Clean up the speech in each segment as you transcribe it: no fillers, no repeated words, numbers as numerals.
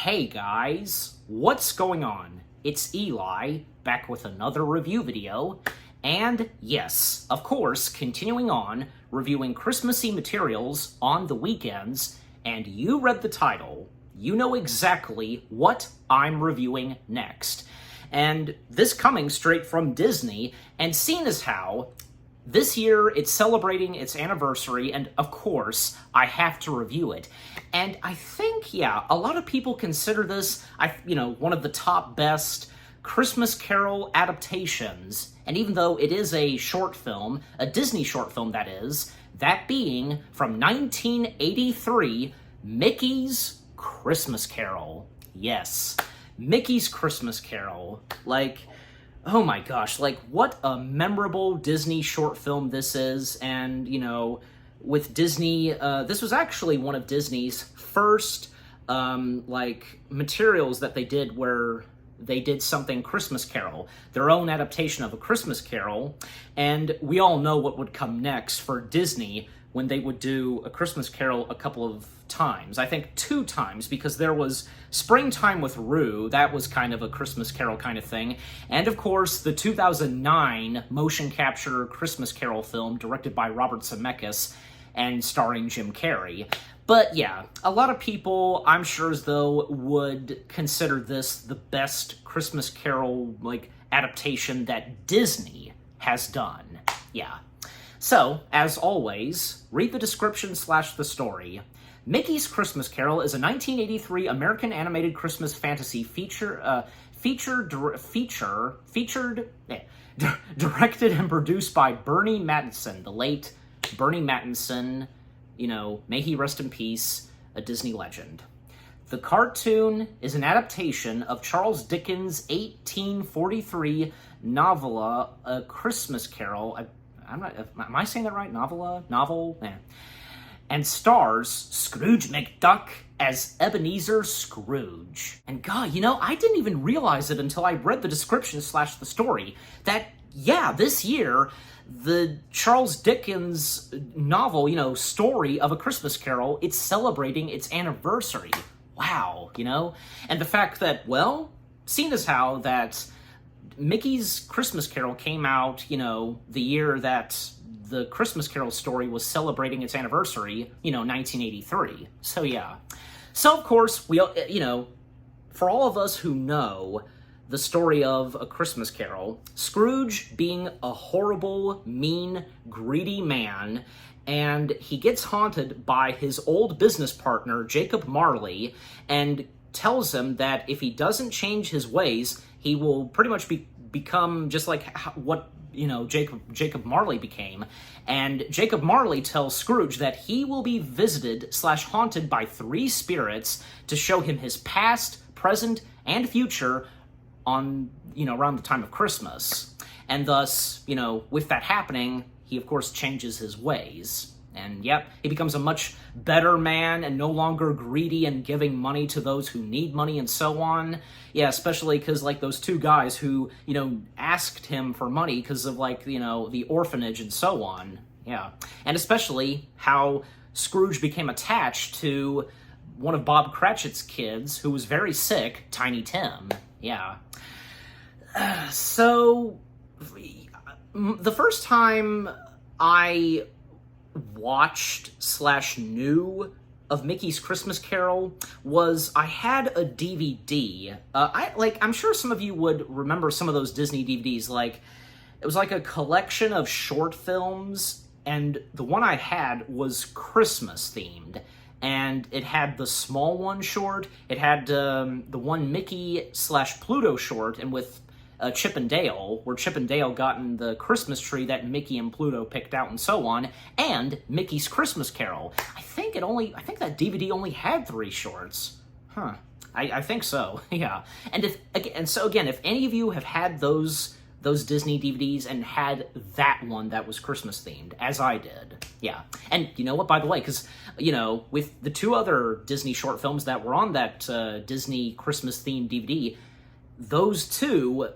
Hey guys, what's going on? It's Eli, back with another review video, and yes, of course, continuing on, reviewing Christmassy materials on the weekends, and you read the title, you know exactly what I'm reviewing next. And this coming straight from Disney, and seeing as how this year, it's celebrating its anniversary, and of course, I have to review it. And I think, yeah, a lot of people consider this, one of the top best Christmas Carol adaptations. And even though it is a short film, a Disney short film that is, that being from 1983, Mickey's Christmas Carol. Yes, Mickey's Christmas Carol. Oh my gosh, what a memorable Disney short film this is, and, with Disney, this was actually one of Disney's first, materials that they did where they did something Christmas Carol, their own adaptation of a Christmas Carol, and we all know what would come next for Disney when they would do a Christmas Carol a couple of times. I think 2 times, because there was Springtime with Rue, that was kind of a Christmas Carol kind of thing, and of course the 2009 motion capture Christmas Carol film directed by Robert Zemeckis and starring Jim Carrey. But yeah, a lot of people, I'm sure as though, would consider this the best Christmas Carol adaptation that Disney has done. Yeah. So, as always, read the description / the story. Mickey's Christmas Carol is a 1983 American animated Christmas fantasy directed and produced by Bernie Mattinson, the late Bernie Mattinson, may he rest in peace, a Disney legend. The cartoon is an adaptation of Charles Dickens' 1843 novella, A Christmas Carol. Am I saying that right? Novel? Yeah. And stars Scrooge McDuck as Ebenezer Scrooge. And God, I didn't even realize it until I read the description / the story that, yeah, this year, the Charles Dickens novel, story of A Christmas Carol, it's celebrating its anniversary. Wow, And the fact that, well, seeing as how that Mickey's Christmas Carol came out, the year that the Christmas Carol story was celebrating its anniversary, 1983. So, yeah. So, of course, we, for all of us who know the story of A Christmas Carol, Scrooge being a horrible, mean, greedy man, and he gets haunted by his old business partner, Jacob Marley, and tells him that if he doesn't change his ways, he will pretty much become just like what, Jacob Marley became. And Jacob Marley tells Scrooge that he will be visited / haunted by 3 spirits to show him his past, present, and future on, around the time of Christmas. And thus, with that happening, he of course changes his ways. And yep, he becomes a much better man and no longer greedy and giving money to those who need money and so on. Yeah, especially because, those 2 guys who, asked him for money because of, the orphanage and so on. Yeah. And especially how Scrooge became attached to one of Bob Cratchit's kids who was very sick, Tiny Tim. Yeah. So, the first time I watched / knew of Mickey's Christmas Carol was I had a DVD. I'm sure some of you would remember some of those Disney DVDs. It was a collection of short films, and the one I had was Christmas themed. And it had the small one short, it had the one Mickey / Pluto short, and with Chip and Dale, where Chip and Dale got in the Christmas tree that Mickey and Pluto picked out and so on, and Mickey's Christmas Carol. I think that DVD only had 3 shorts. Huh. I think so, yeah. And if any of you have had those Disney DVDs and had that one that was Christmas themed, as I did, yeah. And you know what, by the way, because, with the 2 other Disney short films that were on that Disney Christmas themed DVD, those 2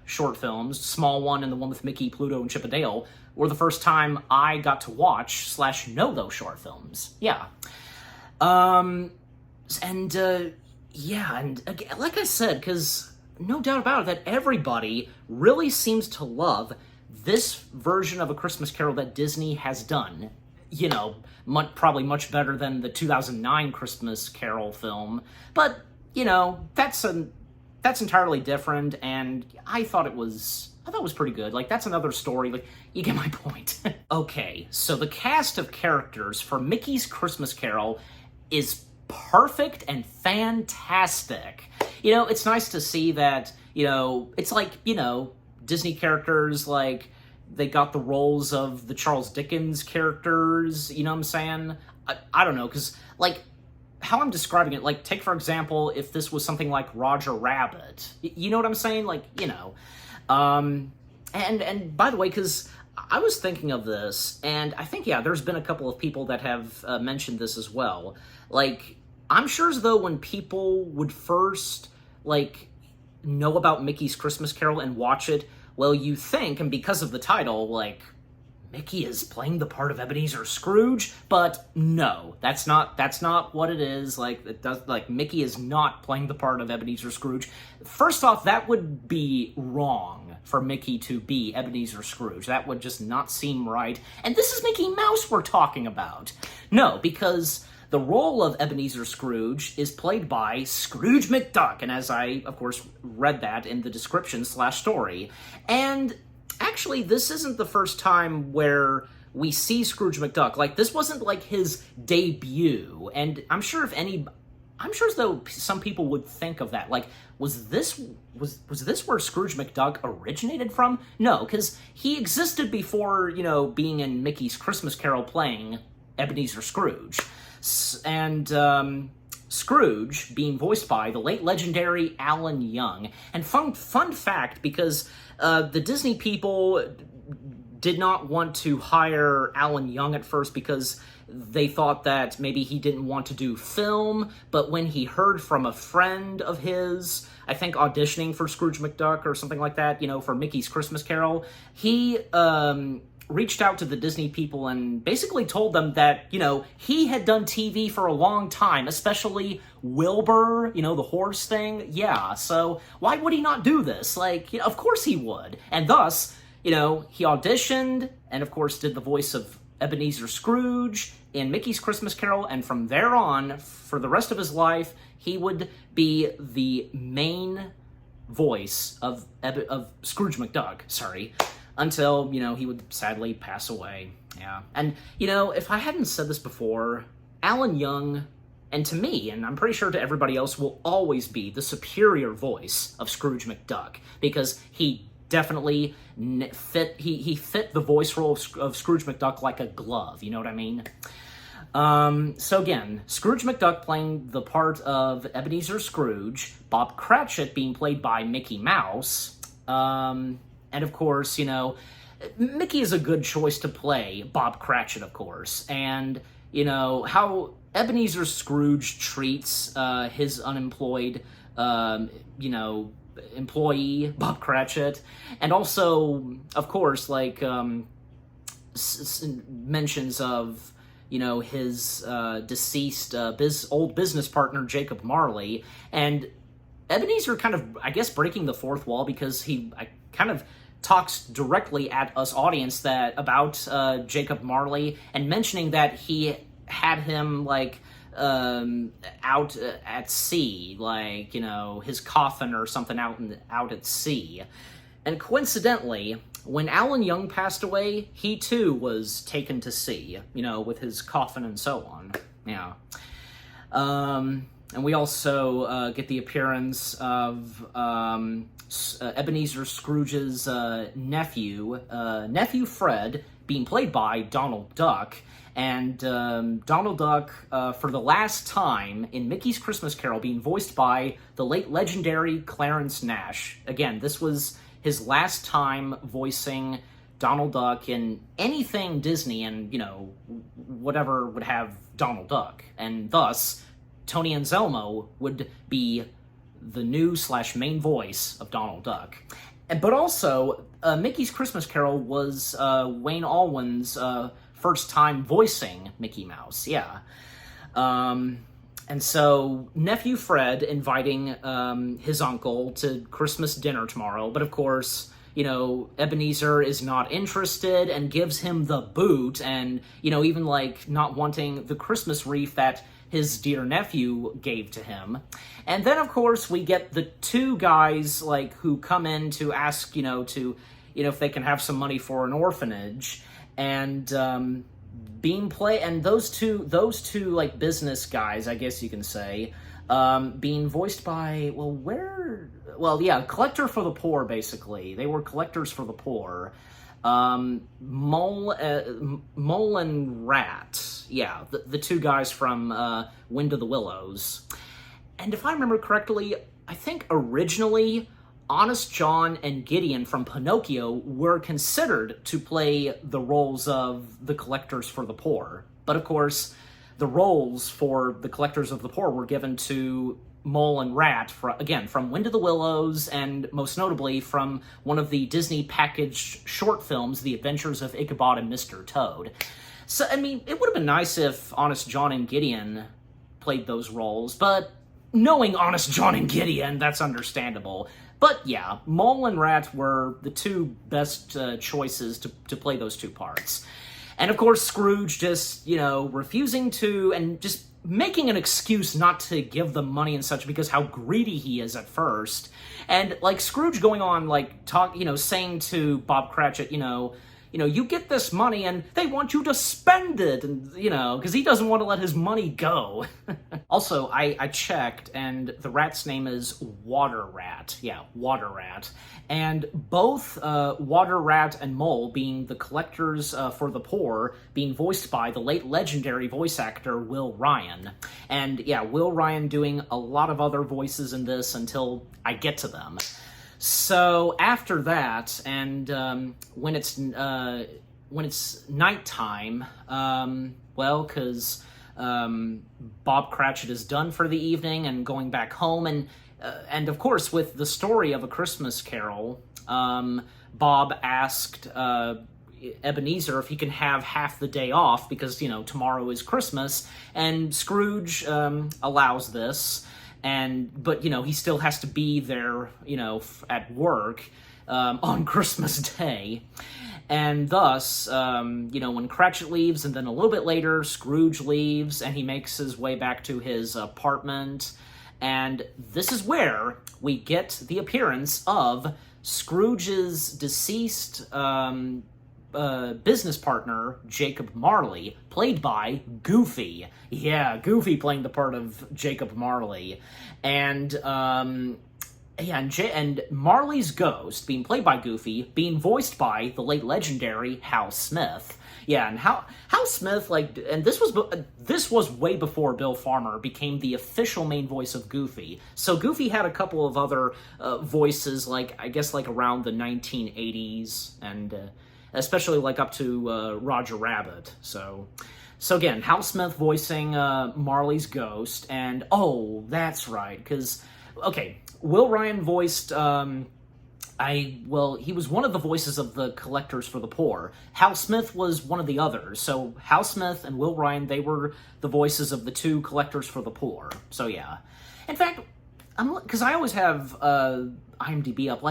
short films, small one and the one with Mickey, Pluto, and Chip and Dale, were the first time I got to watch / know those short films. Yeah. And Yeah, and again, like I said, because no doubt about it, that everybody really seems to love this version of A Christmas Carol that Disney has done. You know, probably much better than the 2009 Christmas Carol film, but you know, that's entirely different, and I thought it was pretty good. Like, that's another story. Like, you get my point. Okay, so the cast of characters for Mickey's Christmas Carol is perfect and fantastic. You know, it's nice to see that, you know, it's like, you know, Disney characters, like, they got the roles of the Charles Dickens characters, you know what I'm saying? I don't know, because, like, how I'm describing it, like, take, for example, if this was something like Roger Rabbit. You know what I'm saying? Like, you know. And by the way, because I was thinking of this, and I think, yeah, there's been a couple of people that have mentioned this as well. Like, I'm sure as though when people would first, like, know about Mickey's Christmas Carol and watch it, well, you think, and because of the title, like, Mickey is playing the part of Ebenezer Scrooge, but no, that's not what it is. Like, Mickey is not playing the part of Ebenezer Scrooge. First off, that would be wrong for Mickey to be Ebenezer Scrooge. That would just not seem right. And this is Mickey Mouse we're talking about. No, because the role of Ebenezer Scrooge is played by Scrooge McDuck, and as I, of course, read that in the description/story. And actually, this isn't the first time where we see Scrooge McDuck. Like, this wasn't, like, his debut, and I'm sure as though some people would think of that. Like, was this where Scrooge McDuck originated from? No, because he existed before, you know, being in Mickey's Christmas Carol playing Ebenezer Scrooge. And Scrooge being voiced by the late legendary Alan Young. And fun fact, because the Disney people did not want to hire Alan Young at first because they thought that maybe he didn't want to do film, but when he heard from a friend of his, I think auditioning for Scrooge McDuck or something like that, you know, for Mickey's Christmas Carol, he reached out to the Disney people and basically told them that, you know, he had done TV for a long time, especially Wilbur, you know, the horse thing. Yeah, so why would he not do this? Like, you know, of course he would. And thus, you know, he auditioned and, of course, did the voice of Ebenezer Scrooge in Mickey's Christmas Carol, and from there on, for the rest of his life, he would be the main voice of Scrooge McDuck, until, you know, he would sadly pass away. Yeah. And, you know, if I hadn't said this before, Alan Young, and to me, and I'm pretty sure to everybody else, will always be the superior voice of Scrooge McDuck, because he definitely fit the voice role of Scrooge McDuck like a glove, you know what I mean? So again, Scrooge McDuck playing the part of Ebenezer Scrooge, Bob Cratchit being played by Mickey Mouse, and of course, you know, Mickey is a good choice to play Bob Cratchit, of course, and, you know, how Ebenezer Scrooge treats his unemployed, you know, employee, Bob Cratchit, and also, of course, like, mentions of, you know, his deceased old business partner, Jacob Marley, and Ebenezer kind of, I guess, breaking the fourth wall, because he kind of talks directly at us audience about Jacob Marley, and mentioning that he had him, like, out at sea, like, you know, his coffin or something out at sea. And coincidentally, when Alan Young passed away, he too was taken to sea, you know, with his coffin and so on. Yeah. And we also get the appearance of Ebenezer Scrooge's nephew Fred, being played by Donald Duck. And Donald Duck, for the last time in Mickey's Christmas Carol, being voiced by the late legendary Clarence Nash. Again, this was his last time voicing Donald Duck in anything Disney, and, you know, whatever would have Donald Duck. And thus, Tony Anselmo would be the new/main voice of Donald Duck. But also, Mickey's Christmas Carol was Wayne Allwin's first time voicing Mickey Mouse, yeah. And so nephew Fred inviting his uncle to Christmas dinner tomorrow, but of course, Ebenezer is not interested and gives him the boot, and, even like not wanting the Christmas wreath that his dear nephew gave to him. And then, of course, we get the two guys, like, who come in to ask, if they can have some money for an orphanage, and, and those two, like, business guys, I guess you can say, being voiced by, collector for the poor, basically. They were collectors for the poor. Mole and Rat. Yeah, the two guys from Wind of the Willows. And if I remember correctly, I think originally Honest John and Gideon from Pinocchio were considered to play the roles of the collectors for the poor. But of course, the roles for the collectors of the poor were given to Mole and Rat, from Wind of the Willows, and most notably from one of the Disney packaged short films, The Adventures of Ichabod and Mr. Toad. So, I mean, it would have been nice if Honest John and Gideon played those roles, but knowing Honest John and Gideon, that's understandable. But yeah, Mole and Rat were the two best choices to play those two parts. And of course, Scrooge just, refusing to, and just making an excuse not to give them money and such because how greedy he is at first. And, like, Scrooge going on, like, saying to Bob Cratchit, you get this money and they want you to spend it, and, because he doesn't want to let his money go. Also, I checked, and the rat's name is Water Rat. Yeah, Water Rat. And both Water Rat and Mole, being the collectors for the poor, being voiced by the late legendary voice actor Will Ryan. And yeah, Will Ryan doing a lot of other voices in this until I get to them. So after that, and when it's nighttime, because Bob Cratchit is done for the evening and going back home, and of course with the story of A Christmas Carol, Bob asked Ebenezer if he can have half the day off because tomorrow is Christmas, and Scrooge allows this. But he still has to be there, at work on Christmas Day. And thus, when Cratchit leaves, and then a little bit later, Scrooge leaves, and he makes his way back to his apartment. And this is where we get the appearance of Scrooge's deceased business partner, Jacob Marley, played by Goofy. Yeah, Goofy playing the part of Jacob Marley. And Marley's ghost, being played by Goofy, being voiced by the late legendary Hal Smith. Yeah, and Hal Smith, and this was way before Bill Farmer became the official main voice of Goofy. So Goofy had a couple of other voices, around the 1980s, and especially up to Roger Rabbit. So again, Hal Smith voicing Marley's ghost, and that's right, because Will Ryan voiced he was one of the voices of the collectors for the poor. Hal Smith was one of the others. So Hal Smith and Will Ryan, they were the voices of the two collectors for the poor. So yeah. In fact, because I always have IMDb up,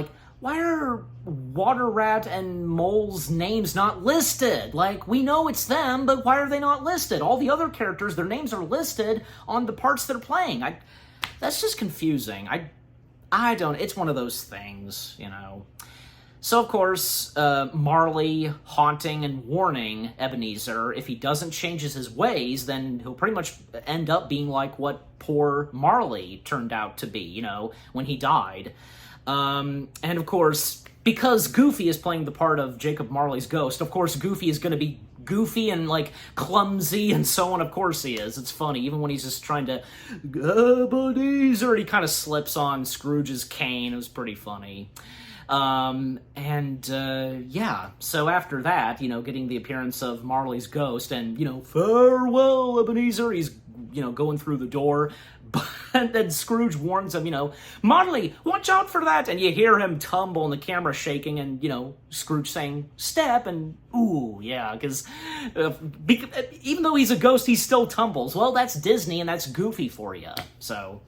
why are Water Rat and Mole's names not listed? We know it's them, but why are they not listed? All the other characters, their names are listed on the parts they're playing. That's just confusing. I don't, it's one of those things, So, of course, Marley haunting and warning Ebenezer, if he doesn't change his ways, then he'll pretty much end up being like what poor Marley turned out to be, when he died. And of course, because Goofy is playing the part of Jacob Marley's ghost, of course Goofy is going to be goofy and clumsy and so on. Of course he is. It's funny, even when he's just trying to Ebenezer, he kind of slips on Scrooge's cane. It was pretty funny. So after that, getting the appearance of Marley's ghost and, farewell, Ebenezer, he's, going through the door, And then Scrooge warns him, Marley, watch out for that. And you hear him tumble and the camera shaking and, Scrooge saying, step, and ooh, yeah, because even though he's a ghost, he still tumbles. Well, that's Disney and that's goofy for you. So,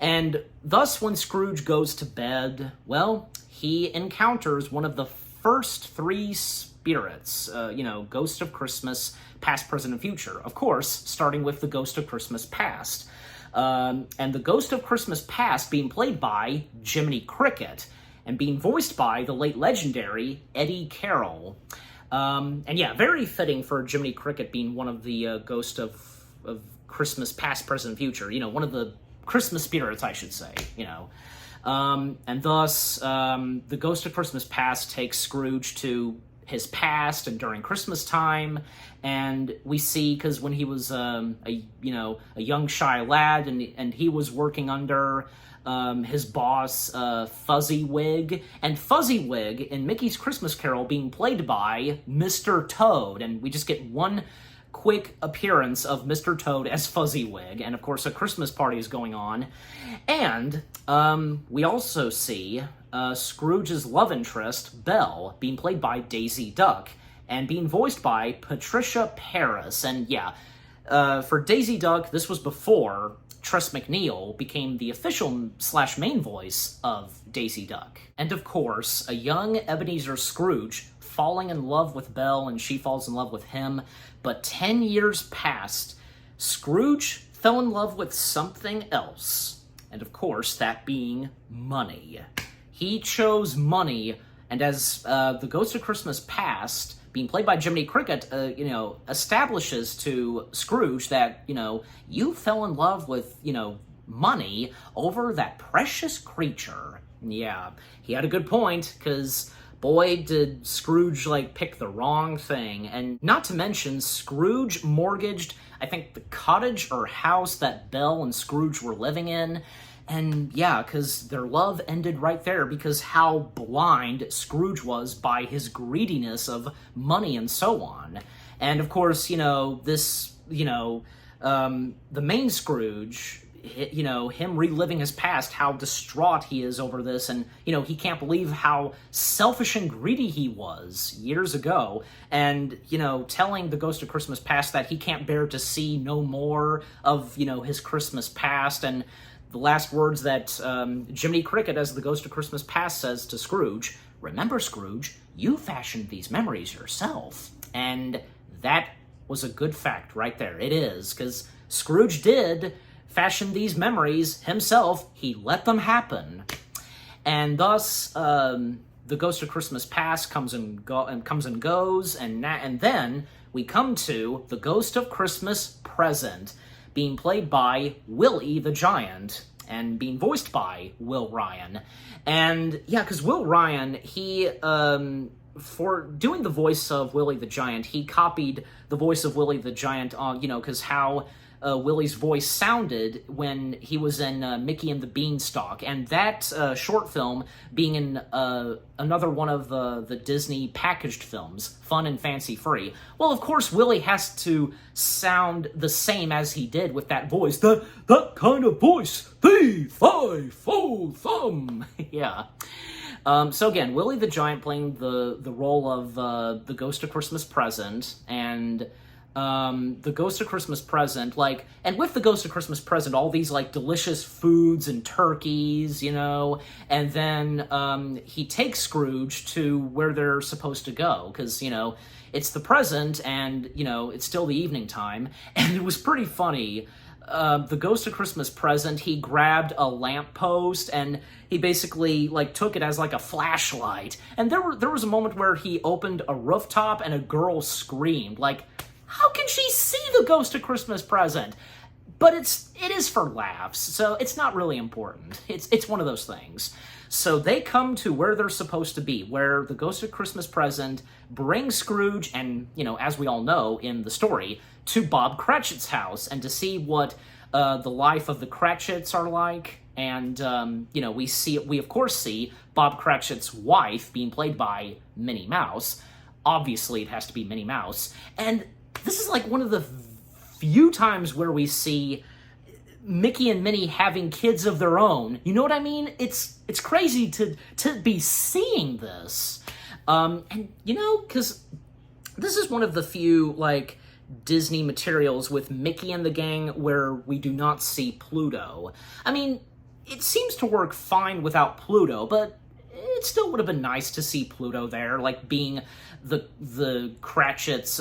and thus when Scrooge goes to bed, well, he encounters one of the first three spirits, Ghost of Christmas, Past, Present, and Future. Of course, starting with the Ghost of Christmas Past. And the Ghost of Christmas Past being played by Jiminy Cricket and being voiced by the late legendary Eddie Carroll. And yeah, very fitting for Jiminy Cricket being one of the Ghost of Christmas Past, Present, and Future. One of the Christmas spirits, I should say, And thus, the Ghost of Christmas Past takes Scrooge to his past and during Christmas time, and we see, because when he was a young shy lad, and he was working under his boss Fuzzywig, and Fuzzywig in Mickey's Christmas Carol being played by Mr. Toad, and we just get one quick appearance of Mr. Toad as Fuzzywig, and of course a Christmas party is going on, and we also see Scrooge's love interest, Belle, being played by Daisy Duck, and being voiced by Patricia Paris. And yeah, for Daisy Duck, this was before Tress MacNeille became the official / main voice of Daisy Duck. And of course, a young Ebenezer Scrooge falling in love with Belle, and she falls in love with him. But 10 years passed, Scrooge fell in love with something else. And of course, that being money. He chose money, and as the Ghost of Christmas Past, being played by Jiminy Cricket, establishes to Scrooge that, you fell in love with, money over that precious creature. Yeah, he had a good point, because boy, did Scrooge, pick the wrong thing. And not to mention, Scrooge mortgaged, I think, the cottage or house that Belle and Scrooge were living in. And yeah, because their love ended right there because how blind Scrooge was by his greediness of money and so on. And of course, the main Scrooge, him reliving his past, how distraught he is over this, and, he can't believe how selfish and greedy he was years ago, and, telling the Ghost of Christmas Past that he can't bear to see no more of, his Christmas past, and the last words that Jiminy Cricket, as the Ghost of Christmas Past, says to Scrooge, "Remember, Scrooge, you fashioned these memories yourself." And that was a good fact right there. It is, because Scrooge did fashion these memories himself. He let them happen. And thus, the Ghost of Christmas Past comes and goes, and then we come to the Ghost of Christmas Present, being played by Willie the Giant, and being voiced by Will Ryan. And yeah, because Will Ryan, he, for doing the voice of Willie the Giant, he copied the voice of Willie the Giant on, because how Willie's voice sounded when he was in Mickey and the Beanstalk, and that short film being in another one of the Disney packaged films, Fun and Fancy Free. Well, of course, Willie has to sound the same as he did with that voice. That kind of voice. Fee, fi, fo, thumb. Yeah. So again, Willie the Giant playing the role of the Ghost of Christmas Present, and the Ghost of Christmas Present, and with the Ghost of Christmas Present, all these, delicious foods and turkeys, and then, he takes Scrooge to where they're supposed to go, because, it's the present, and, it's still the evening time, and it was pretty funny. The Ghost of Christmas Present, he grabbed a lamppost, and he basically, took it as, a flashlight, and there was a moment where he opened a rooftop, and a girl screamed, how can she see the Ghost of Christmas Present? But it is for laughs, so it's not really important. It's one of those things. So they come to where they're supposed to be, where the Ghost of Christmas Present brings Scrooge and, as we all know in the story, to Bob Cratchit's house, and to see what the life of the Cratchits are like. And, we of course see Bob Cratchit's wife being played by Minnie Mouse. Obviously, it has to be Minnie Mouse. And this is one of the few times where we see Mickey and Minnie having kids of their own. You know what I mean? It's crazy to be seeing this. And, you know, because this is one of the few, like, Disney materials with Mickey and the gang where we do not see Pluto. I mean, it seems to work fine without Pluto, but it still would have been nice to see Pluto there, like being the Cratchit's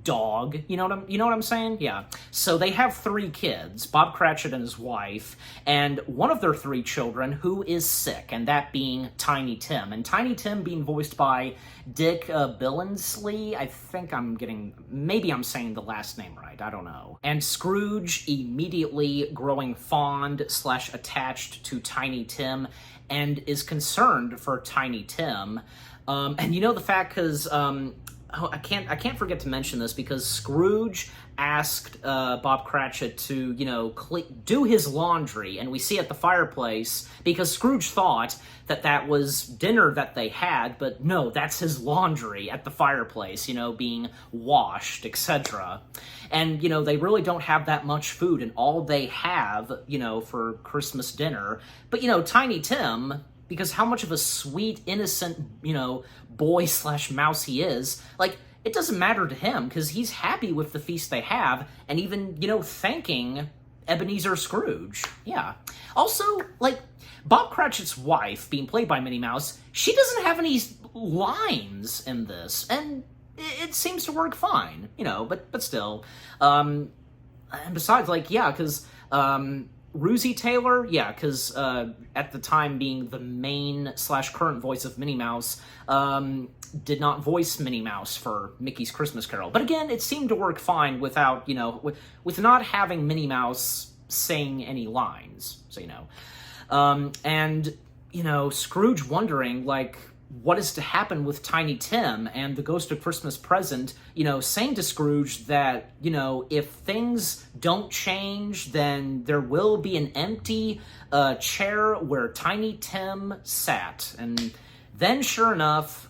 dog. You know what I'm saying? Yeah. So they have 3 kids, Bob Cratchit and his wife, and one of their 3 children who is sick, and that being Tiny Tim. And Tiny Tim being voiced by Dick Billingsley. I think maybe I'm saying the last name right. I don't know. And Scrooge immediately growing fond / attached to Tiny Tim and is concerned for Tiny Tim. And you know the fact, because I can't forget to mention this, because Scrooge asked Bob Cratchit to, you know, do his laundry, and we see at the fireplace, because Scrooge thought that was dinner that they had, but no, that's his laundry at the fireplace, you know, being washed, etc. And, you know, they really don't have that much food, and all they have, you know, for Christmas dinner. But, you know, Tiny Tim, because how much of a sweet, innocent, you know, boy / mouse he is, like, it doesn't matter to him, because he's happy with the feast they have, and even, you know, thanking Ebenezer Scrooge. Yeah. Also, like, Bob Cratchit's wife, being played by Minnie Mouse, she doesn't have any lines in this, and it seems to work fine, you know, but still. And besides, like, yeah, because Rosie Taylor, yeah, because at the time being the main / current voice of Minnie Mouse, did not voice Minnie Mouse for Mickey's Christmas Carol. But again, it seemed to work fine without, you know, with not having Minnie Mouse saying any lines, so, you know. And, you know, Scrooge wondering, like, what is to happen with Tiny Tim, and the Ghost of Christmas Present, you know, saying to Scrooge that, you know, if things don't change, then there will be an empty chair where Tiny Tim sat. And then, sure enough,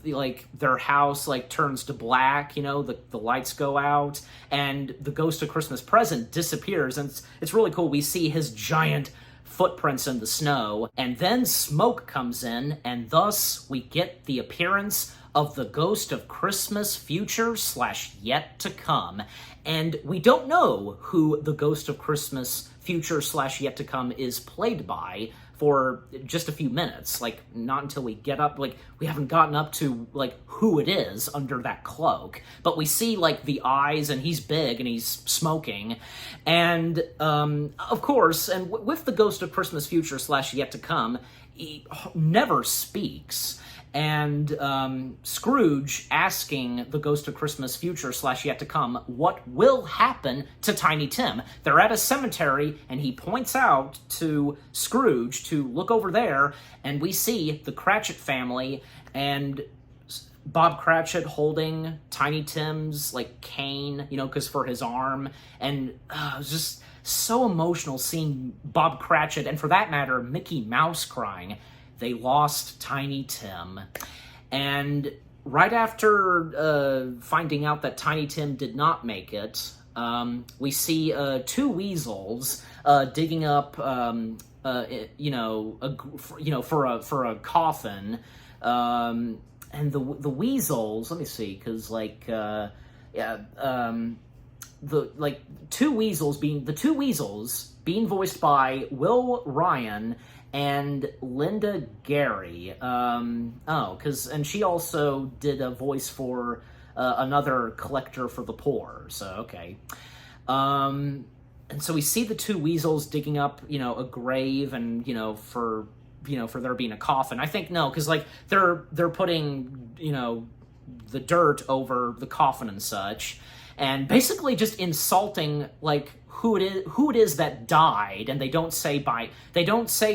like, their house, like, turns to black, you know, the lights go out, and the Ghost of Christmas Present disappears, and it's really cool. We see his giant footprints in the snow, and then smoke comes in, and thus we get the appearance of the Ghost of Christmas Future / Yet to Come. And we don't know who the Ghost of Christmas Future / Yet to Come is played by for just a few minutes, like, not until we get up, like, we haven't gotten up to, like, who it is under that cloak, but we see, like, the eyes, and he's big, and he's smoking, and, of course, and with the Ghost of Christmas Future / Yet to Come, he never speaks, and Scrooge asking the Ghost of Christmas Future / Yet to Come what will happen to Tiny Tim. They're at a cemetery, and he points out to Scrooge to look over there, and we see the Cratchit family, and Bob Cratchit holding Tiny Tim's, like, cane, you know, because for his arm, and it was just so emotional seeing Bob Cratchit, and for that matter, Mickey Mouse crying. They lost Tiny Tim. And right after finding out that Tiny Tim did not make it, we see 2 weasels digging up, you know, for a coffin. And the weasels, let me see, because, like, the two weasels being voiced by Will Ryan and Linda Gary. And she also did a voice for another collector for the poor, so okay. And so we see the 2 weasels digging up, you know, a grave, and, you know, for there being a coffin. I think, no, because, like, they're putting, you know, the dirt over the coffin and such, and basically just insulting, like, who it is that died, and they don't say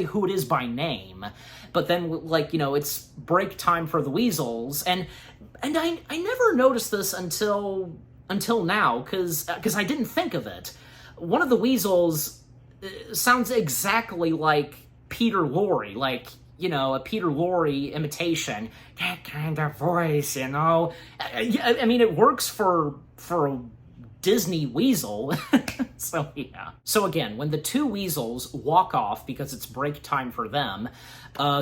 who it is by name. But then, like, you know, it's break time for the weasels, and I never noticed this until now, because I didn't think of it. One of the weasels sounds exactly like Peter Lorre, like, you know, a Peter Lorre imitation, that kind of voice, you know. I mean, it works for Disney weasel. So, yeah. So again, when the two weasels walk off because it's break time for them,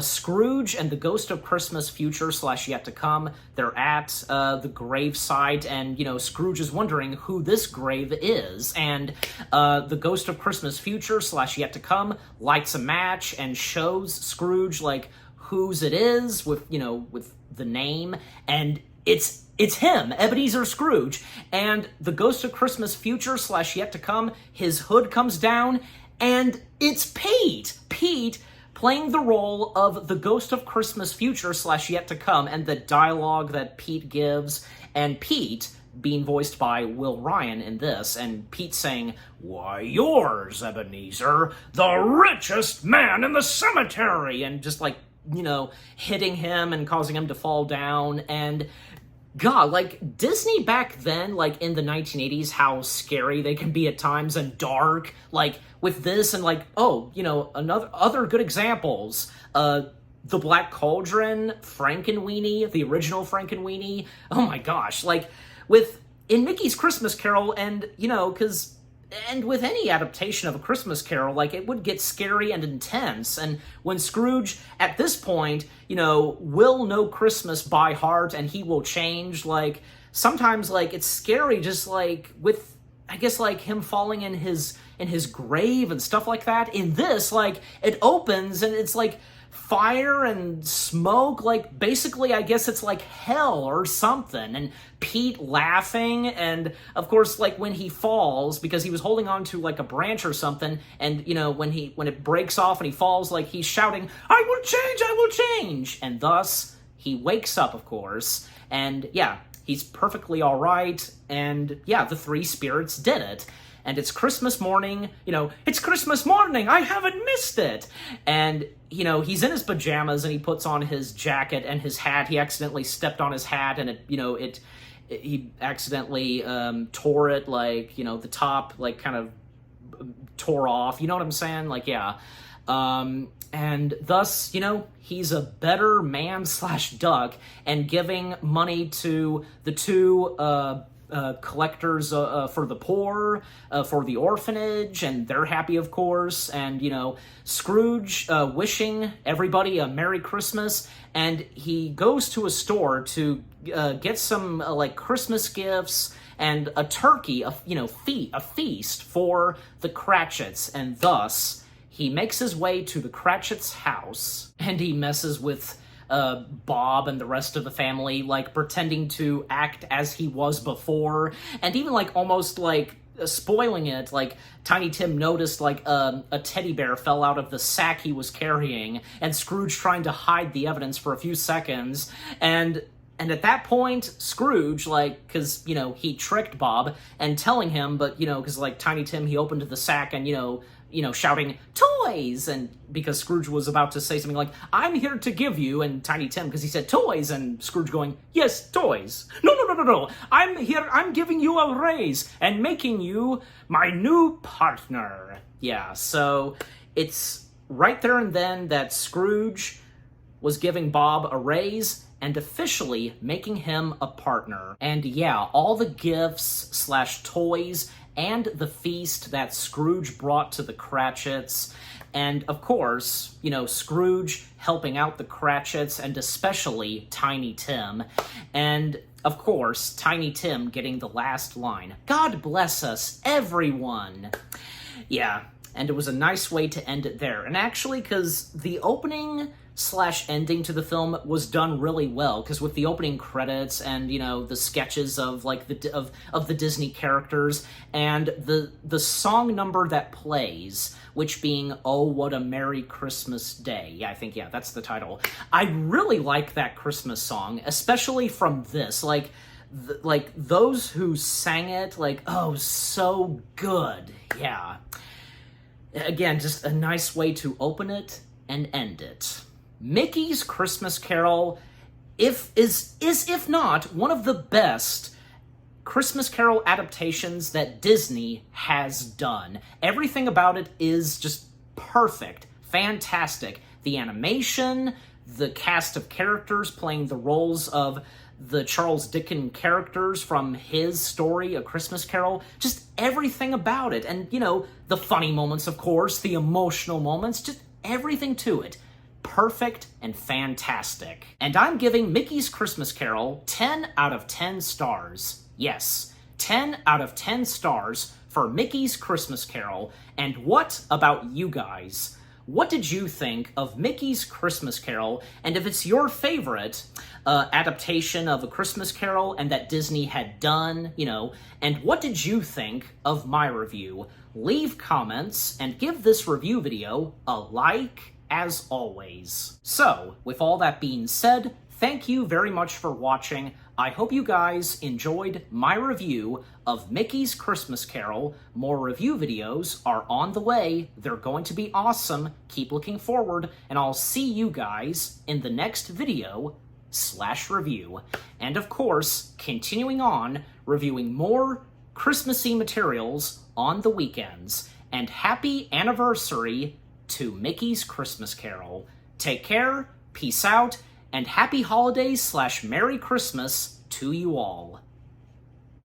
Scrooge and the Ghost of Christmas Future / Yet to Come, they're at the grave site, and, you know, Scrooge is wondering who this grave is, and the Ghost of Christmas Future / Yet to Come lights a match and shows Scrooge, like, whose it is with, you know, with the name, and it's him, Ebenezer Scrooge. And the Ghost of Christmas Future / Yet to Come, his hood comes down, and it's Pete. Pete playing the role of the Ghost of Christmas Future / Yet to Come, and the dialogue that Pete gives, and Pete being voiced by Will Ryan in this, and Pete saying, "Why, yours, Ebenezer, the richest man in the cemetery," and just, like, you know, hitting him and causing him to fall down. And God, like, Disney back then, like, in the 1980s, how scary they can be at times and dark, like, with this, and, like, oh, you know, other good examples, The Black Cauldron, Frankenweenie, the original Frankenweenie, oh my gosh, like, in Mickey's Christmas Carol, and, you know, and with any adaptation of A Christmas Carol, like, it would get scary and intense, and when Scrooge, at this point, you know, will know Christmas by heart, and he will change, like, sometimes, like, it's scary just, like, with, I guess, like, him falling in his grave and stuff like that. In this, like, it opens, and it's, like, fire and smoke, like, basically, I guess it's like hell or something, and Pete laughing, and, of course, like, when he falls, because he was holding on to, like, a branch or something, and, you know, when it breaks off and he falls, like, he's shouting, I will change, and thus, he wakes up, of course, and, yeah, he's perfectly alright, and, yeah, the three spirits did it. And it's Christmas morning, you know, it's Christmas morning, I haven't missed it! And, you know, he's in his pajamas, and he puts on his jacket and his hat. He accidentally stepped on his hat, and he accidentally tore it, like, you know, the top, like, kind of tore off, you know what I'm saying? Like, yeah. And thus, you know, he's a better man / duck, and giving money to the two, collectors for the poor, for the orphanage, and they're happy, of course, and, you know, Scrooge wishing everybody a Merry Christmas, and he goes to a store to get some, like, Christmas gifts, and a turkey, a feast for the Cratchits, and thus, he makes his way to the Cratchits' house, and he messes with Bob and the rest of the family, like, pretending to act as he was before, and even, like, almost, like, spoiling it, like, Tiny Tim noticed, like, a teddy bear fell out of the sack he was carrying, and Scrooge trying to hide the evidence for a few seconds, and at that point, Scrooge, like, because, you know, he tricked Bob, and telling him, but, you know, because, like, Tiny Tim, he opened the sack, and, you know, shouting, toys, and because Scrooge was about to say something like, I'm here to give you, and Tiny Tim, because he said toys, and Scrooge going, yes, toys. No, I'm here, I'm giving you a raise, and making you my new partner. Yeah, so it's right there and then that Scrooge was giving Bob a raise, and officially making him a partner. And yeah, all the gifts / toys and the feast that Scrooge brought to the Cratchits, and of course, you know, Scrooge helping out the Cratchits, and especially Tiny Tim, and of course, Tiny Tim getting the last line, God bless us, everyone! Yeah, and it was a nice way to end it there, and actually, because the opening / ending to the film was done really well, because with the opening credits and, you know, the sketches of, like, of the Disney characters, and the song number that plays, which being Oh What a Merry Christmas Day. Yeah, I think, yeah, that's the title. I really like that Christmas song, especially from this, like those who sang it, like, oh, so good. Yeah. Again, just a nice way to open it and end it. Mickey's Christmas Carol is if not one of the best Christmas Carol adaptations that Disney has done. Everything about it is just perfect, fantastic. The animation, the cast of characters playing the roles of the Charles Dickens characters from his story, A Christmas Carol, just everything about it. And, you know, the funny moments, of course, the emotional moments, just everything to it. Perfect and fantastic. And I'm giving Mickey's Christmas Carol 10 out of 10 stars. Yes, 10 out of 10 stars for Mickey's Christmas Carol. And what about you guys? What did you think of Mickey's Christmas Carol? And if it's your favorite adaptation of A Christmas Carol and that Disney had done, you know, and what did you think of my review? Leave comments and give this review video a like, as always. So, with all that being said, thank you very much for watching. I hope you guys enjoyed my review of Mickey's Christmas Carol. More review videos are on the way. They're going to be awesome. Keep looking forward, and I'll see you guys in the next video/review. And of course, continuing on, reviewing more Christmassy materials on the weekends. And happy anniversary to Mickey's Christmas Carol. Take care, peace out, and happy holidays/Merry Christmas to you all.